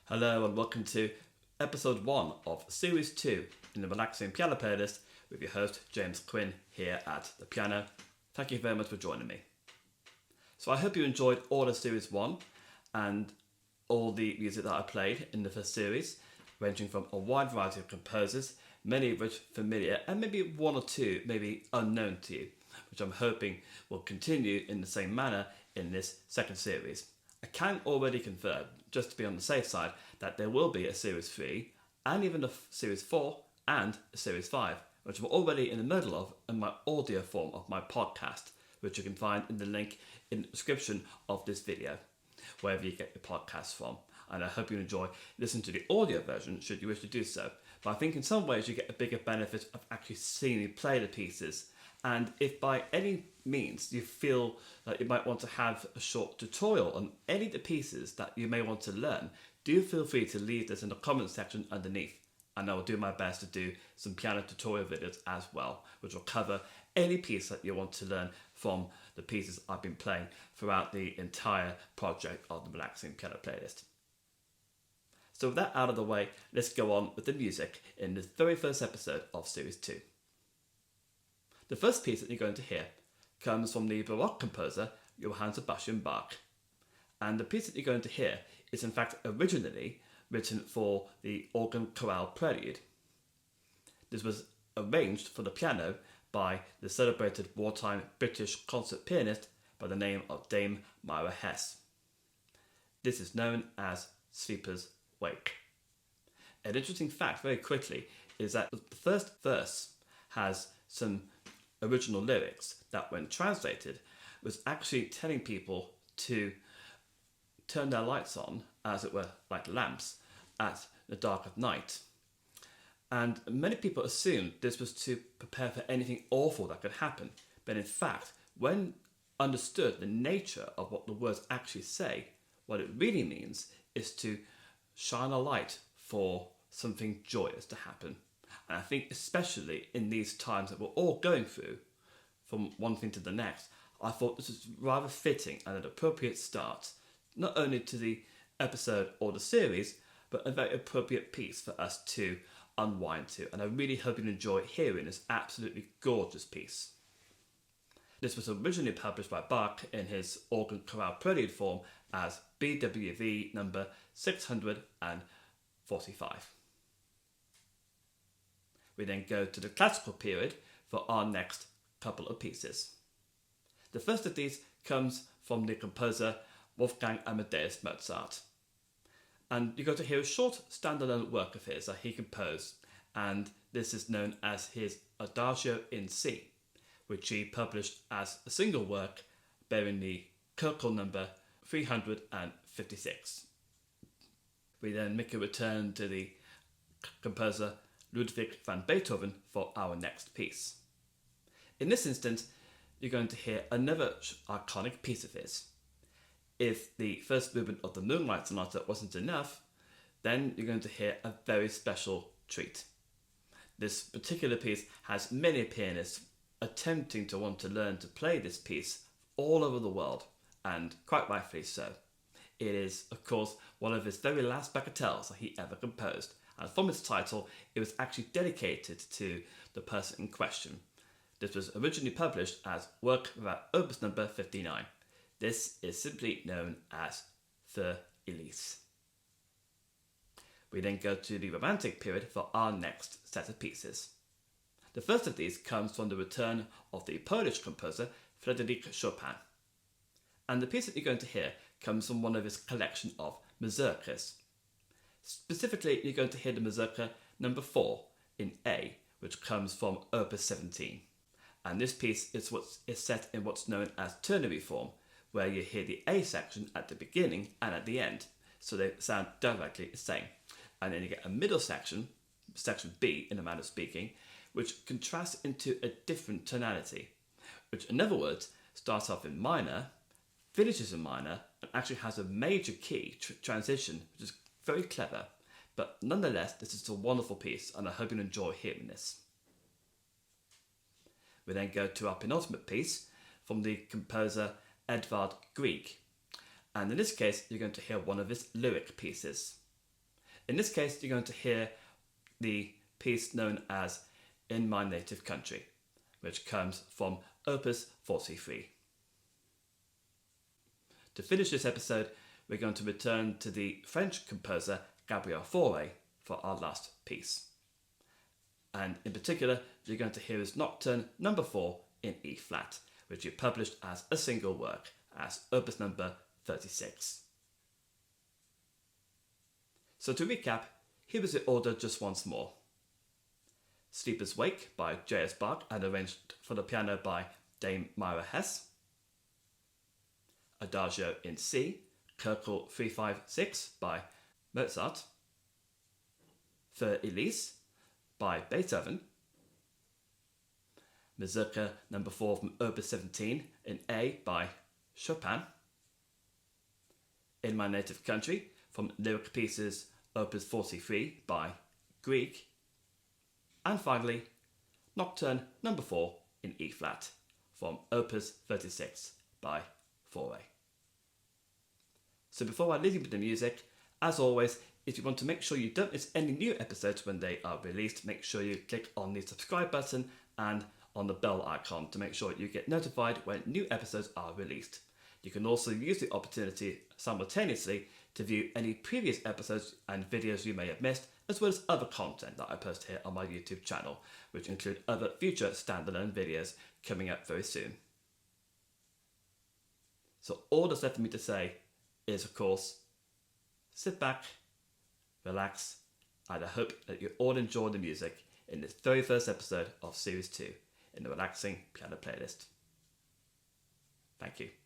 Hello and welcome to episode 1 of series 2 in the Relaxing Piano Playlist with your host James Quinn here at the piano. Thank you very much for joining me. So I hope you enjoyed all of series 1 and all the music that I played in the first series, ranging from a wide variety of composers, many of which familiar and maybe one or two maybe unknown to you, which I'm hoping will continue in the same manner in this second series. I can already confirm, just to be on the safe side, that there will be a Series 3 and even a Series 4 and a Series 5, which I'm already in the middle of in my audio form of my podcast, which you can find in the link in the description of this video, wherever you get your podcasts from. And I hope you enjoy listening to the audio version should you wish to do so. But I think in some ways you get a bigger benefit of actually seeing me play the pieces. And if by any means you feel that you might want to have a short tutorial on any of the pieces that you may want to learn, do feel free to leave this in the comment section underneath, and I will do my best to do some piano tutorial videos as well, which will cover any piece that you want to learn from the pieces I've been playing throughout the entire project of the Relaxing Piano Playlist. So with that out of the way, let's go on with the music in this very first episode of Series 2. The first piece that you're going to hear comes from the Baroque composer Johann Sebastian Bach. And the piece that you're going to hear is in fact originally written for the organ chorale prelude. This was arranged for the piano by the celebrated wartime British concert pianist by the name of Dame Myra Hess. This is known as Sleeper's Wake. An interesting fact very quickly is that the first verse has some original lyrics that, when translated, was actually telling people to turn their lights on, as it were, like lamps, at the dark of night. And many people assumed this was to prepare for anything awful that could happen. But in fact, when understood the nature of what the words actually say, what it really means is to shine a light for something joyous to happen. And I think especially in these times that we're all going through, from one thing to the next, I thought this was rather fitting and an appropriate start, not only to the episode or the series, but a very appropriate piece for us to unwind to. And I really hope you enjoy hearing this absolutely gorgeous piece. This was originally published by Bach in his organ chorale prelude form as BWV number 645. We then go to the classical period for our next couple of pieces. The first of these comes from the composer Wolfgang Amadeus Mozart. And you're going to hear a short standalone work of his that he composed, and this is known as his Adagio in C, which he published as a single work bearing the Köchel number 356. We then make a return to the composer Ludwig van Beethoven for our next piece. In this instance, you're going to hear another iconic piece of his. If the first movement of the Moonlight Sonata wasn't enough, then you're going to hear a very special treat. This particular piece has many pianists attempting to want to learn to play this piece all over the world, and quite rightfully so. It is, of course, one of his very last bagatelles that he ever composed, and from its title, it was actually dedicated to the person in question. This was originally published as Work without Opus number 59. This is simply known as Für Elise. We then go to the Romantic period for our next set of pieces. The first of these comes from the return of the Polish composer Frédéric Chopin. And the piece that you're going to hear comes from one of his collection of mazurkas. Specifically, you're going to hear the mazurka number 4 in A, which comes from Opus 17. And this piece is set in what's known as ternary form, where you hear the A section at the beginning and at the end, so they sound directly the same. And then you get a middle section, section B in a manner of speaking, which contrasts into a different tonality, which in other words starts off in minor, finishes in minor, and actually has a major key transition, which is very clever. But nonetheless, this is a wonderful piece, and I hope you enjoy hearing this. We then go to our penultimate piece from the composer Edvard Grieg, and in this case you're going to hear one of his lyric pieces. In this case, you're going to hear the piece known as In My Native Country, which comes from Opus 43. To finish this episode, we're going to return to the French composer Gabriel Fauré for our last piece. And in particular, you're going to hear his Nocturne number 4 in E flat, which he published as a single work, as Opus number 36. So to recap, here is the order just once more. Sleeper's Wake by J.S. Bach and arranged for the piano by Dame Myra Hess. Adagio in C, Köchel 356 by Mozart. Für Elise by Beethoven. Mazurka number 4 from Opus 17 in A by Chopin. In My Native Country from Lyric Pieces Opus 43 by Grieg. And finally, Nocturne number 4 in E flat from Opus 36 by Fauré. So before I leave you with the music, as always, if you want to make sure you don't miss any new episodes when they are released, make sure you click on the subscribe button and on the bell icon to make sure you get notified when new episodes are released. You can also use the opportunity simultaneously to view any previous episodes and videos you may have missed, as well as other content that I post here on my YouTube channel, which include other future standalone videos coming up very soon. So all that's left for me to say is, of course, sit back, relax, and I hope that you all enjoy the music in this very first episode of Series 2 in the Relaxing Piano Playlist. Thank you.